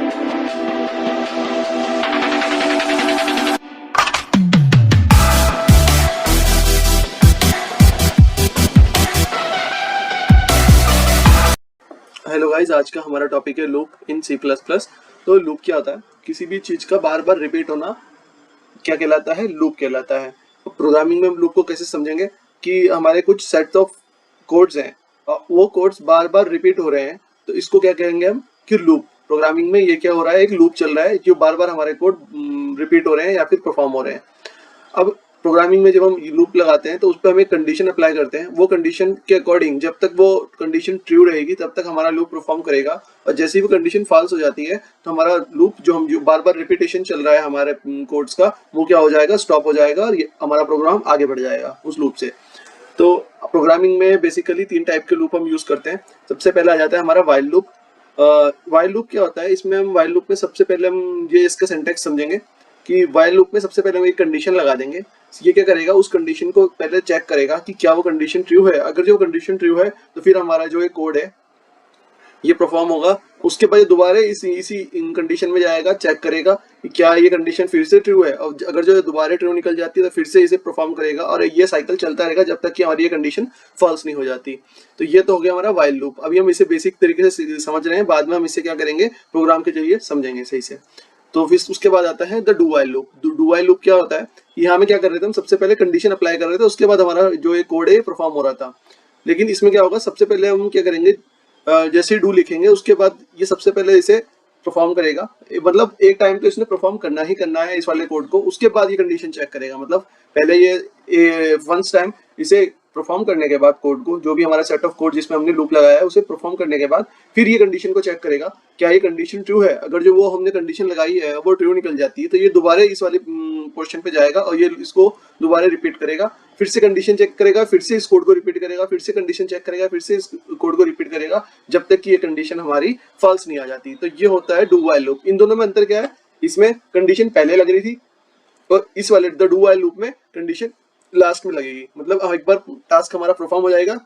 Hello guys, आज का हमारा टॉपिक है loop in C plus plus. तो लूप क्या होता है? किसी भी चीज का बार बार रिपीट होना क्या कहलाता है? लूप कहलाता है। तो प्रोग्रामिंग में हम लूप को कैसे समझेंगे कि हमारे कुछ सेट ऑफ कोड्स हैं और वो कोड्स बार बार रिपीट हो रहे हैं, तो इसको क्या कहेंगे हम कि लूप। प्रोग्रामिंग में ये क्या हो रहा है, एक लूप चल रहा है जो बार बार हमारे कोड रिपीट हो रहे हैं या फिर परफॉर्म हो रहे हैं। अब प्रोग्रामिंग में जब हम लूप लगाते हैं तो उस पर हम एक कंडीशन अप्लाई करते हैं। वो कंडीशन के अकॉर्डिंग जब तक वो कंडीशन ट्रू रहेगी तब तक हमारा लूप परफॉर्म करेगा, और जैसे ही वो कंडीशन फॉल्स हो जाती है तो हमारा लूप जो बार बार रिपीटेशन चल रहा है हमारे कोड्स का, वो क्या हो जाएगा, स्टॉप हो जाएगा और हमारा प्रोग्राम आगे बढ़ जाएगा उस लूप से। तो प्रोग्रामिंग में बेसिकली 3 टाइप के लूप हम यूज करते हैं। सबसे पहले आ जाता है हमारा व्हाइल लूप। व्हाइल लूप क्या होता है? इसमें हम व्हाइल लूप में सबसे पहले हम ये इसका सिंटैक्स समझेंगे कि व्हाइल लूप में सबसे पहले हम एक कंडीशन लगा देंगे। ये क्या करेगा, उस कंडीशन को पहले चेक करेगा कि क्या वो कंडीशन ट्रू है। अगर जो कंडीशन ट्रू है तो फिर हमारा जो ये कोड है ये परफॉर्म होगा। उसके बाद दोबारा इसी कंडीशन में जाएगा, चेक करेगा कि क्या ये कंडीशन फिर से ट्रू है, और अगर जो दोबारा ट्रू निकल जाती है तो फिर से इसे परफॉर्म करेगा, और ये साइकिल चलता रहेगा जब तक कि हमारी ये कंडीशन फॉल्स नहीं हो जाती। तो ये तो हो गया हमारा व्हाइल लूप। अभी हम इसे बेसिक तरीके से समझ रहे हैं, बाद में हम इसे क्या करेंगे, प्रोग्राम के जरिए समझेंगे सही से। तो फिर उसके बाद आता है the do while loop. Do while loop क्या होता है? यहाँ में क्या कर रहे थे, हम सबसे पहले कंडीशन अप्लाई कर रहे थे, उसके बाद हमारा जो ये कोड है परफॉर्म हो रहा था। लेकिन इसमें क्या होगा, सबसे पहले हम क्या करेंगे, जैसे डू लिखेंगे उसके बाद ये सबसे पहले इसे परफॉर्म करेगा। मतलब एक टाइम तो इसने परफॉर्म करना ही करना है इस वाले कोड को, उसके बाद ये कंडीशन चेक करेगा। मतलब पहले ये वंस टाइम इसे परफॉर्म करने के बाद कोड को, जो भी हमारा सेट ऑफ कोड जिसमें हमने लूप लगाया है उसे परफॉर्म करने के बाद फिर ये कंडीशन को चेक करेगा क्या ये कंडीशन ट्रू है। अगर जो वो हमने कंडीशन लगाई है वो ट्रू निकल जाती है तो ये दोबारा इस वाले पोर्शन पे जाएगा और ये इसको दोबारा रिपीट करेगा, फिर से कंडीशन चेक करेगा, फिर से इस कोड को रिपीट करेगा, फिर से कंडीशन चेक करेगा, फिर से इस कोड को रिपीट करेगा जब तक कि ये कंडीशन हमारी फॉल्स नहीं आ जाती। तो ये होता है डू व्हाइल लूप। इन दोनों में अंतर क्या है, इसमें कंडीशन पहले लग रही थी और इस वाले द डू व्हाइल लूप में कंडीशन लास्ट में लगेगी। मतलब एक बार टास्क हमारा परफॉर्म हो जाएगा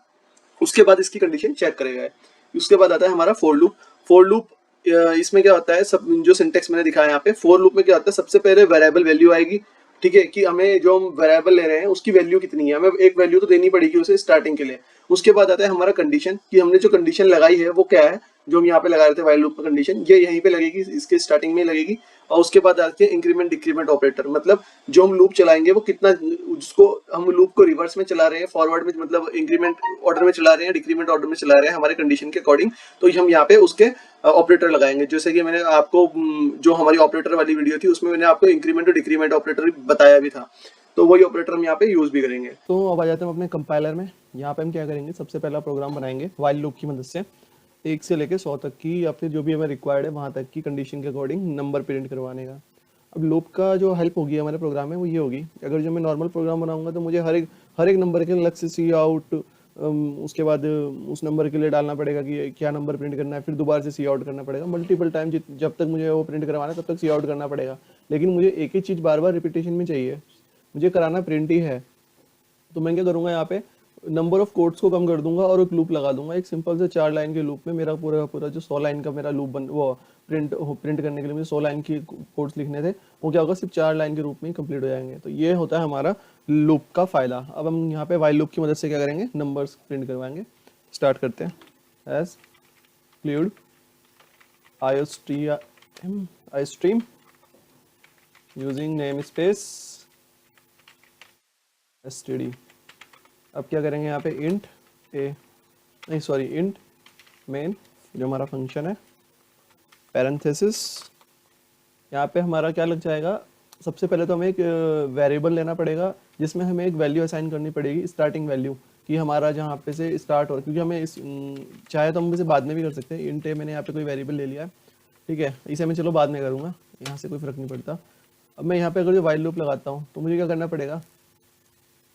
उसके बाद इसकी कंडीशन चेक करेगा। उसके बाद आता है हमारा फॉर लूप। फॉर लूप इसमें क्या होता है, सब जो सिंटेक्स मैंने दिखाया यहाँ पे, फॉर लूप में क्या होता है, सबसे पहले वेरिएबल वैल्यू आएगी। ठीक है, कि हमें जो हम वेरिएबल ले रहे हैं उसकी वैल्यू कितनी है, हमें एक वैल्यू तो देनी पड़ेगी उसे स्टार्टिंग के लिए। उसके बाद आता है हमारा कंडीशन, कि हमने जो कंडीशन लगाई है वो क्या है, जो हम यहाँ पे लगा रहे थे व्हाइल लूप में कंडीशन, ये यहीं पे लगेगी, इसके स्टार्टिंग में लगेगी। और उसके बाद आते हैं इंक्रीमेंट डिक्रीमेंट ऑपरेटर। मतलब जो हम लूप चलाएंगे वो कितना, जिसको हम लूप को रिवर्स में चला रहे हैं, फॉरवर्ड में मतलब इंक्रीमेंट ऑर्डर में चला रहे हैं, डिक्रीमेंट ऑर्डर में चला रहे हैं हमारे कंडीशन के अकॉर्डिंग, तो हम यहाँ पे उसके ऑपरेटर लगाएंगे। जैसे कि मैंने आपको जो हमारी ऑपरेटर वाली वीडियो थी उसमें मैंने आपको इंक्रीमेंट और डिक्रीमेंट ऑपरेटर बताया भी था, तो वही ऑपरेटर हम यहाँ पे यूज भी करेंगे। तो अब आ जाते हैं अपने कंपाइलर में। यहाँ पे हम क्या करेंगे, सबसे पहला प्रोग्राम बनाएंगे व्हाइल लूप की मदद से 1 से लेकर 100 तक की, या फिर जो भी हमें रिक्वायर्ड है वहाँ तक की कंडीशन के अकॉर्डिंग नंबर प्रिंट करवाने का। अब लूप का जो हेल्प होगी हमारे प्रोग्राम में वो ये होगी, अगर जो मैं नॉर्मल प्रोग्राम बनाऊंगा तो मुझे हर एक नंबर के अलग से सी आउट, उसके बाद उस नंबर के लिए डालना पड़ेगा कि क्या नंबर प्रिंट करना है, फिर दोबारा से सी आउट करना पड़ेगा मल्टीपल टाइम, जब तक मुझे वो प्रिंट करवाना है तब तक सी आउट करना पड़ेगा। लेकिन मुझे एक ही चीज़ बार बार रिपीटेशन में चाहिए, मुझे कराना प्रिंट ही है। तो मैं क्या करूँगा, यहाँ पे नंबर ऑफ कोड्स को कम कर दूंगा और एक लूप लगा दूंगा। एक सिंपल से 4 लाइन के लूप में मेरा पूरा जो 100 लाइन का मेरा लूप वो प्रिंट करने के लिए मुझे 100 लाइन की कोड्स लिखने थे, वो क्या होगा, सिर्फ 4 लाइन के रूप में ही कंप्लीट हो जाएंगे। तो ये होता है हमारा लूप का फायदा। अब हम यहाँ पे व्हाइल लूप की मदद से क्या करेंगे, नंबर्स प्रिंट करवाएंगे। स्टार्ट करते हैं। एज include iostream using namespace std। अब क्या करेंगे, यहाँ पे इंट मेन जो हमारा फंक्शन है, पैरेंथेसिस, यहाँ पे हमारा क्या लग जाएगा, सबसे पहले तो हमें एक वेरिएबल लेना पड़ेगा जिसमें हमें एक वैल्यू असाइन करनी पड़ेगी, स्टार्टिंग वैल्यू, कि हमारा जहाँ पे से स्टार्ट हो, क्योंकि हमें चाहे तो हम इसे बाद में भी कर सकते हैं। इंट मैंने यहाँ पे कोई वेरिएबल ले लिया है, ठीक है, इसे मैं चलो बाद में करूँगा, यहाँ से कोई फर्क नहीं पड़ता। अब मैं यहाँ पे अगर जो व्हाइल लूप लगाता हूँ तो मुझे क्या करना पड़ेगा,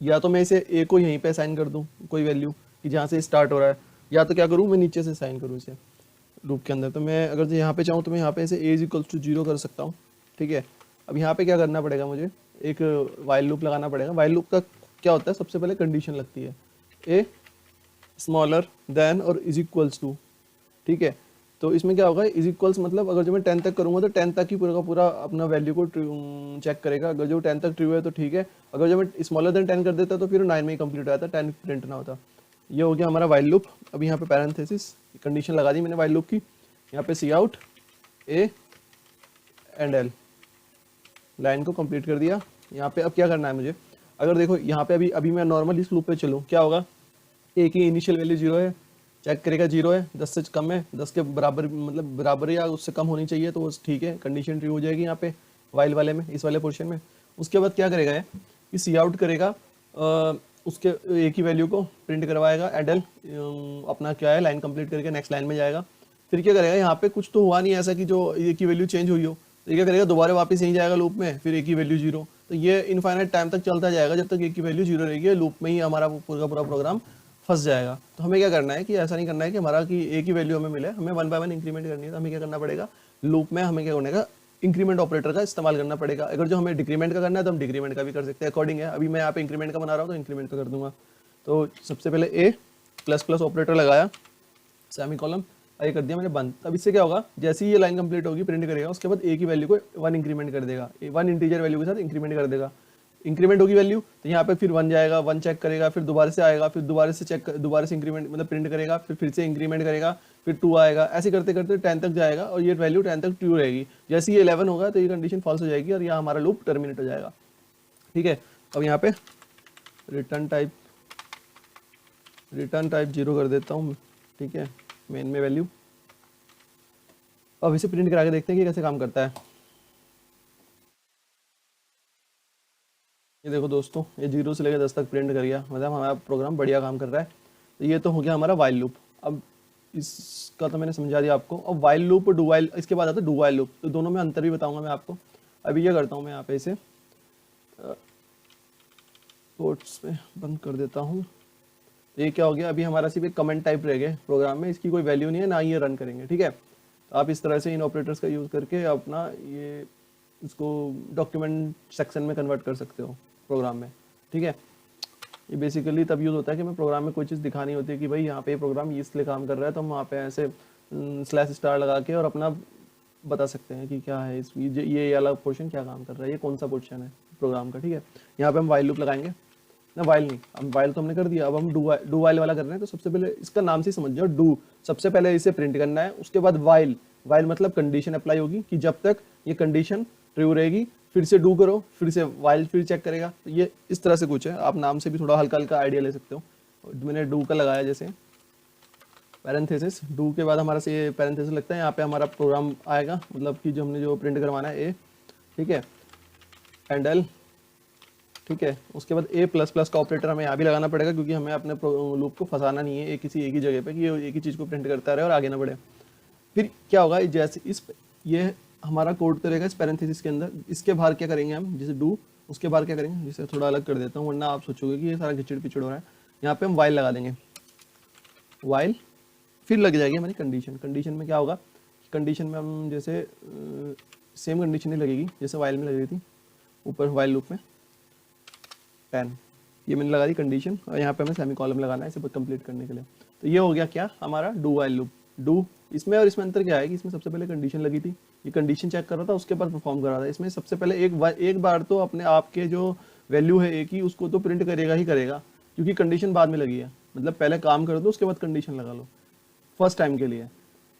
या तो मैं इसे ए को यहीं पे असाइन कर दूं कोई वैल्यू कि जहाँ से स्टार्ट हो रहा है, या तो क्या करूँ मैं नीचे से असाइन करूँ इसे लूप के अंदर। तो मैं अगर यहाँ पे चाहूँ तो मैं यहाँ पे इसे a = 0 कर सकता हूँ, ठीक है। अब यहाँ पे क्या करना पड़ेगा, मुझे एक व्हाइल लूप लगाना पड़ेगा। व्हाइल लूप का क्या होता है, सबसे पहले कंडीशन लगती है a स्मॉलर देन और =, ठीक है। तो इसमें क्या होगा, इज इक्वल्स मतलब अगर जो मैं 10 तक करूंगा तो 10 तक ही पूरा का पूरा अपना वैल्यू को चेक करेगा। अगर जो 10 तक ट्रू है तो ठीक है, अगर जो मैं स्मॉलर देन 10 कर देता तो फिर 9 में ही कंप्लीट हो जाता, 10 प्रिंट ना होता। ये हो गया हमारा वाइल लूप। अब यहाँ पे पैरेंथेसिस कंडीशन लगा दी मैंने वाइल लूप की। यहाँ पे C out A and L, line को कंप्लीट कर दिया। यहाँ पे अब क्या करना है मुझे, अगर देखो यहाँ पे अभी मैं नॉर्मल इस लूप पे चलूँ, क्या होगा, ए की इनिशियल वैल्यू 0 है, चेक करेगा 0 है, 10 से कम है, 10 के बराबर मतलब बराबर या उससे कम होनी चाहिए तो ठीक है, कंडीशन ट्रू हो जाएगी यहाँ पे वाइल वाले में, इस वाले पोर्शन में। उसके बाद क्या करेगा कि सी आउट करेगा, उसके ए की वैल्यू को प्रिंट करवाएगा, एडल अपना क्या है लाइन कंप्लीट करके नेक्स्ट लाइन में जाएगा। फिर क्या करेगा, यहाँ पे कुछ तो हुआ नहीं ऐसा कि जो ए की वैल्यू चेंज हुई हो, तो ये क्या करेगा, दोबारा वापस यहीं जाएगा लूप में, फिर ए की वैल्यू 0। तो ये इनफाइनाइट टाइम तक चलता जाएगा जब तक ए की वैल्यू 0 रहेगी, लूप में ही हमारा पूरा प्रोग्राम फंस जाएगा। तो हमें क्या करना है कि ऐसा नहीं करना है कि हमारा कि ए की वैल्यू हमें मिले, हमें 1 बाय 1 इंक्रीमेंट करनी है। तो हमें क्या करना पड़ेगा, लूप में हमें क्या करने का, इंक्रीमेंट ऑपरेटर का इस्तेमाल करना पड़ेगा। अगर जो हमें डिक्रीमेंट का करना है तो हम डिक्रीमेंट का भी कर सकते हैं, अकॉर्डिंग है। अभी मैं यहाँ पे इंक्रीमेंट का बना रहा हूँ तो इंक्रीमेंट का कर दूंगा। तो सबसे पहले ए प्लस प्लस ऑपरेटर लगाया, सेमी कॉलम, ये कर दिया मैंने बंद। अब इससे क्या होगा, जैसे ही ये लाइन कंप्लीट होगी प्रिंट करेगा, उसके बाद ए की वैल्यू को 1 इंक्रीमेंट कर देगा, 1 इंटीजर वैल्यू के साथ इंक्रीमेंट कर देगा। इंक्रीमेंट होगी वैल्यू तो यहाँ पे फिर 1 जाएगा, 1 चेक करेगा, फिर दोबारा से आएगा, फिर दोबारा से चेक, दोबारा से इंक्रीमेंट मतलब प्रिंट करेगा, फिर से इंक्रीमेंट करेगा, फिर 2 आएगा, ऐसे करते करते 10 तक जाएगा और ये वैल्यू 10 तक ट्रू रहेगी। जैसे ये 11 होगा तो ये कंडीशन फॉल्स हो जाएगी और यहाँ हमारा लूप टर्मिनेट हो जाएगा। ठीक है, अब यहाँ पे रिटर्न टाइप 0 कर देता हूँ। ठीक है, मेन में वैल्यू। अब इसे प्रिंट करा के देखते हैं कि कैसे काम करता है। ये देखो दोस्तों, ये 0 से लेकर 10 तक प्रिंट कर गया, मतलब हमारा प्रोग्राम बढ़िया काम कर रहा है। तो ये तो हो गया हमारा वाइल लूप। अब इसका तो मैंने समझा दिया आपको। अब वाइल लूप और डू वाइल, इसके बाद आता है डू वाइल लूप। तो दोनों में अंतर भी बताऊंगा मैं आपको। अभी क्या करता हूँ मैं यहाँ पे इसे कोट्स में बंद कर देता हूँ। ये क्या हो गया, अभी हमारा सिर्फ एक कमेंट टाइप रह गया प्रोग्राम में, इसकी कोई वैल्यू नहीं है, ना ये रन करेंगे। ठीक है, तो आप इस तरह से इन ऑपरेटर्स का यूज़ करके अपना ये इसको डॉक्यूमेंट सेक्शन में कन्वर्ट कर सकते हो प्रोग्राम में। ठीक है, ये बेसिकली तब यूज़ होता है कि मैं प्रोग्राम में कोई चीज़ दिखानी होती है कि भाई यहाँ पे ये प्रोग्राम इसलिए काम कर रहा है, तो हम वहाँ पे ऐसे /* लगा के और अपना बता सकते हैं कि क्या है ये अलग पोर्शन क्या काम कर रहा है, ये कौन सा पोर्शन है प्रोग्राम का। ठीक है, यहाँ पे हम वाइल लूप लगाएंगे ना, वाइल नहीं, अब वाइल तो हमने कर दिया, अब हम डू वाइल वाला कर रहे हैं। तो सबसे पहले इसका नाम से समझ जाओ, डू सबसे पहले इसे प्रिंट करना है, उसके बाद वाइल मतलब कंडीशन अप्लाई होगी कि जब तक ये कंडीशन ट्रू रहेगी, फिर से डू करो, फिर से वाइल, फिर चेक करेगा। तो ये इस तरह से कुछ है, आप नाम से भी थोड़ा हल्का हल्का आइडिया ले सकते हो। मैंने डू का लगाया, जैसे पैरेंथेसिस, डू के बाद हमारा से पैरेंथेसिस लगता है, यहाँ पे हमारा प्रोग्राम आएगा, मतलब कि जो हमने जो प्रिंट करवाना है ए। ठीक है, एंड एल। ठीक है, उसके बाद ए प्लस प्लस का ऑपरेटर हमें यहाँ भी लगाना पड़ेगा, क्योंकि हमें अपने लूप को फंसाना नहीं है किसी एक ही जगह पे कि ये एक ही चीज़ को प्रिंट करता रहे और आगे ना बढ़े। फिर क्या होगा, जैसे ये हमारा कोड करेगा इस पैरेंथेसिस के अंदर, इसके बाहर क्या करेंगे हम, जैसे डू, उसके बाहर क्या करेंगे, जिसे थोड़ा अलग कर देता हूँ वरना आप सोचोगे कि ये सारा खिचड़ पिचड़ हो रहा है। यहाँ पे हम वाइल लगा देंगे, वाइल, फिर लग जाएगी हमारी कंडीशन। कंडीशन में क्या होगा, कंडीशन में हम जैसे सेम कंडीशन ही लगेगी जैसे वाइल में लग रही थी ऊपर वाइल लूप में 10, ये मैंने लगा दी कंडीशन, और यहाँ पे हमें सेमी कॉलम लगाना है इसे कंप्लीट करने के लिए। तो ये हो गया क्या हमारा डू वाइल लूप। डू इसमें और इसमें अंतर क्या है कि इसमें सबसे पहले कंडीशन लगी थी, ये कंडीशन चेक कर रहा था, उसके बाद परफॉर्म कर रहा था। इसमें सबसे पहले एक बार तो अपने आप के जो वैल्यू है ए की, उसको तो प्रिंट करेगा ही करेगा, क्योंकि कंडीशन बाद में लगी है। मतलब पहले काम कर दो, उसके बाद कंडीशन लगा लो, फर्स्ट टाइम के लिए।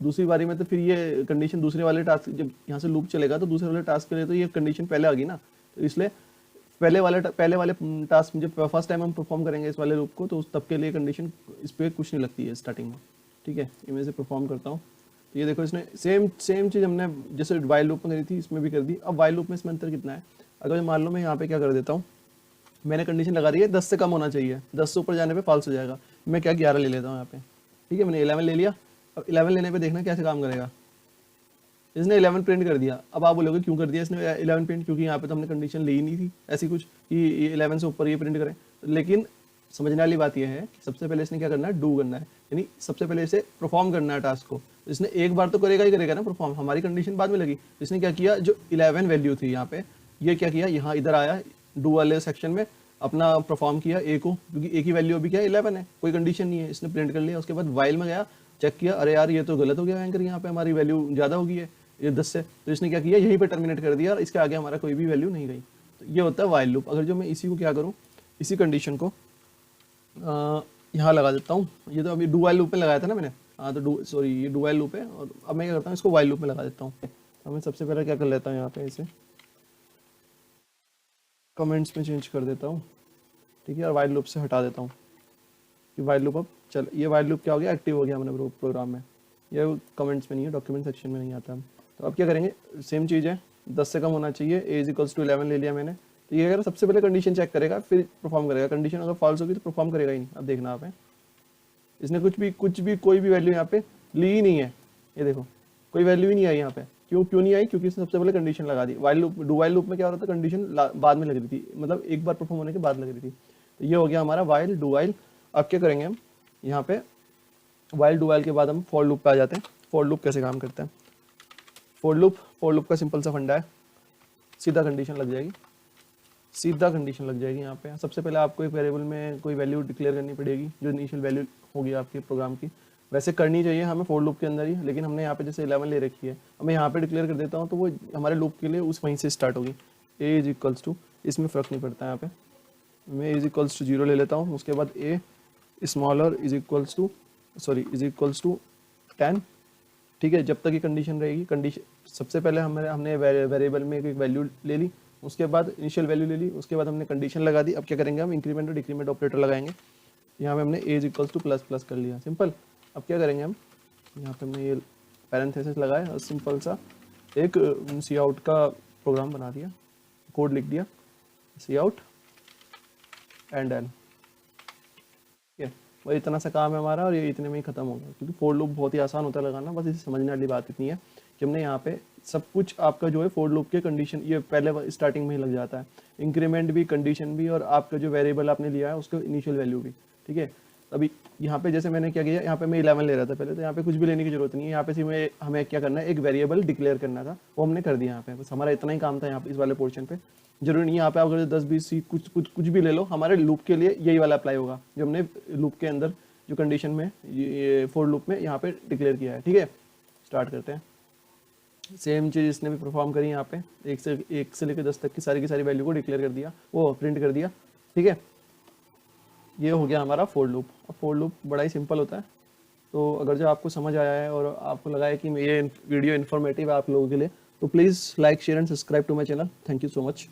दूसरी बारी में तो फिर ये कंडीशन दूसरे वाले टास्क, जब यहाँ से लूप चलेगा तो दूसरे वाले टास्क के लिए तो ये कंडीशन पहले आ गई ना, तो इसलिए पहले वाले टास्क जब फर्स्ट टाइम हम परफॉर्म करेंगे इस वाले लूप को, तो उस तब के लिए कंडीशन इस पर कुछ नहीं लगती है स्टार्टिंग में। ठीक है, मैं इसे परफॉर्म करता हूँ। तो ये देखो, इसने सेम चीज़ हमने जैसे वाइल लूप में करी थी इसमें भी कर दी। अब वाइल लूप में इसमें अंतर कितना है, अगर मान लो मैं यहाँ पे क्या कर देता हूँ, मैंने कंडीशन लगा रही है 10 से कम होना चाहिए, 10 से ऊपर जाने पे फॉल्स हो जाएगा, मैं क्या 11 ले लेता हूँ यहाँ पे। ठीक है, मैंने 11 ले लिया। अब 11 लेने पे देखना कैसे काम करेगा। इसने 11 प्रिंट कर दिया। अब आप बोलोगे क्यों कर दिया इसने 11 प्रिंट, क्योंकि यहाँ पे तो हमने कंडीशन ली ही नहीं थी ऐसी कुछ कि 11 से ऊपर ये प्रिंट करें। लेकिन समझने वाली बात यह है कि सबसे पहले इसने क्या करना है, डू करना है, यानी सबसे पहले इसे परफॉर्म करना है टास्क को। इसने एक बार तो करेगा ही करेगा ना परफॉर्म, हमारी कंडीशन बाद में लगी। इसने क्या किया, जो 11 वैल्यू थी यहाँ पे, ये क्या किया, यहाँ इधर आया डू वाले सेक्शन में, अपना परफॉर्म किया ए को, क्योंकि ए की वैल्यू अभी क्या है 11 है, कोई कंडीशन नहीं है, इसने प्रिंट कर लिया। उसके बाद वाइल में गया, चेक किया, अरे यार ये तो गलत हो गया एंकर, यहाँ पे हमारी वैल्यू ज़्यादा हो गई है ये 10 से, तो इसने क्या किया, यहीं पे टर्मिनेट कर दिया और इसके आगे हमारा कोई भी वैल्यू नहीं गई। तो ये होता है वाइल लूप। अगर जो मैं इसी को क्या करूँ, इसी कंडीशन को यहाँ लगा देता हूँ, ये तो अभी डू वाइल लूप में लगाया था ना मैंने, हाँ तो सॉरी ये डू वाइल लूप है, और अब मैं क्या करता हूँ इसको वाइल लूप में लगा देता हूँ। तो मैं सबसे पहले क्या कर लेता हूँ, यहाँ पे इसे कमेंट्स में चेंज कर देता हूँ, ठीक है, और वाइल लूप से हटा देता हूँ कि वाइल लूप अब चल, ये वाइल लूप क्या हो गया, एक्टिव हो गया हमारे प्रोग्राम में, ये कमेंट्स में नहीं है, डॉक्यूमेंट सेक्शन में नहीं आता। तो अब क्या करेंगे, सेम चीज़ है, 10 से कम होना चाहिए, ए इज इक्वल्स टू 11 ले लिया मैंने। तो ये अगर सबसे पहले कंडीशन चेक करेगा फिर परफॉर्म करेगा, कंडीशन अगर फॉल्स होगी तो परफॉर्म करेगा ही नहीं। अब देखना आप है, इसने कुछ भी कोई भी वैल्यू यहाँ पे ली ही नहीं है, ये देखो कोई वैल्यू ही नहीं आई यहाँ पे। क्यों नहीं आई, क्योंकि इसने सबसे पहले कंडीशन लगा दी। While loop, do while loop में क्या हो रहा था, कंडीशन बाद में लग रही थी, मतलब एक बार परफॉर्म होने के बाद लग रही थी। तो ये हो गया हमारा वाइल डू वाइल। अब क्या करेंगे हम, यहाँ पे वाइल डू वाइल के बाद हम फॉर लूप पे आ जाते हैं। फॉर लूप कैसे काम करता है, फॉर लूप का सिंपल सा फंडा है, सीधा कंडीशन लग जाएगी, सीधा कंडीशन लग जाएगी। यहाँ पे सबसे पहले आपको एक वेरिएबल में कोई वैल्यू डिक्लेयर करनी पड़ेगी, जो इनिशियल वैल्यू होगी आपके प्रोग्राम की। वैसे करनी चाहिए हमें फॉर लूप के अंदर ही, लेकिन हमने यहाँ पे जैसे 11 ले रखी है, अब मैं यहाँ पे डिक्लेयर कर देता हूँ तो वो हमारे लूप के लिए उस वहीं से स्टार्ट होगी। ए इज इक्वल्स टू, इसमें फ़र्क नहीं पड़ता यहाँ पे, मैं इज इक्वल्स टू 0 ले लेता हूँ, उसके बाद a smaller is equals to 10, ठीक है। जब तक ये कंडीशन रहेगी, कंडीशन सबसे पहले हमने वेरिएबल में एक वैल्यू ले ली, उसके बाद इनिशियल वैल्यू ले ली, उसके बाद हमने कंडीशन लगा दी। अब क्या करेंगे हम, इंक्रीमेंट और डिक्रीमेंट ऑपरेटर लगाएंगे। यहाँ पे हमने as equals to plus plus कर लिया, सिंपल। अब क्या करेंगे हम, यहाँ पे हमने ये पैरेंथेसिस लगाया और सिंपल सा एक सी आउट का प्रोग्राम बना दिया, कोड लिख दिया, सी आउट एंड एल, वही इतना सा काम है हमारा, और ये इतने में ही खत्म हो गया। क्योंकि फॉर लूप बहुत ही आसान होता है लगाना, बस इसे समझने वाली बात इतनी है कि हमने यहाँ पे सब कुछ आपका जो है फॉर लूप के कंडीशन ये पहले स्टार्टिंग में ही लग जाता है, इंक्रीमेंट भी, कंडीशन भी, और आपका जो वेरिएबल आपने लिया है उसका इनिशियल वैल्यू भी, ठीक है। अभी यहाँ पे जैसे मैंने क्या किया, यहाँ पे मैं 11 ले रहा था पहले, तो यहाँ पे कुछ भी लेने की जरूरत नहीं है, यहाँ पे सिर्फ हमें क्या करना है, एक वेरिएबल डिक्लेयर करना था, वो हमने कर दिया यहाँ पे, बस हमारा इतना ही काम था यहाँ पे इस वाले पोर्शन पे। जरूरी नहीं यहाँ पे आप अगर 10-20 कुछ भी ले लो, हमारे लूप के लिए यही वाला अप्लाई होगा जो हमने लूप के अंदर जो कंडीशन में ये फॉर लूप में यहाँ पे डिक्लेयर किया है, ठीक है। स्टार्ट करते हैं, सेम चीज़ इसने भी परफॉर्म करी, यहाँ पे 1 से लेकर 10 तक की सारी वैल्यू को डिक्लेयर कर दिया, वो प्रिंट कर दिया, ठीक है। ये हो गया हमारा फॉर लूप। अब फॉर लूप बड़ा ही सिंपल होता है। तो अगर जो आपको समझ आया है और आपको लगा है कि ये वीडियो इन्फॉर्मेटिव है आप लोगों के लिए, तो please like, share and subscribe to my channel. Thank you so much.